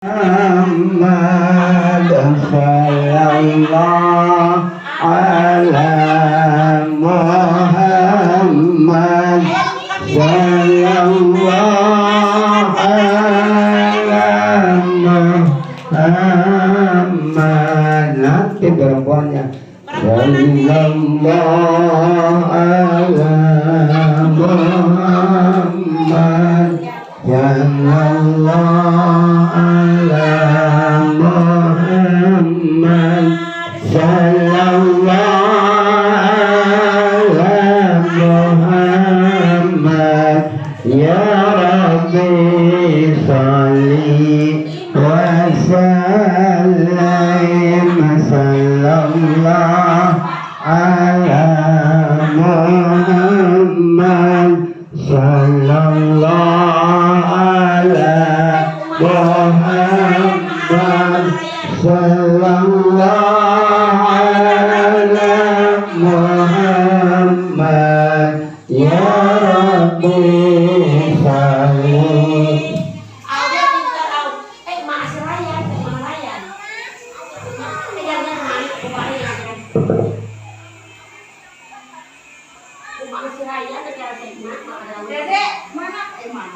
Muhammad sallallahu ala Muhammad sallallahu ala Muhammad. Nanti perempuannya sallallahu ala Muhammad sallallahu ala Muhammad sallallahu ala Muhammad. Ya Rabbi salli wa sallim sallallahu ala Muhammad sallallahu ala Muhammad sallallahu ala Muhammad. Ya Rabbi salli. Masih raya,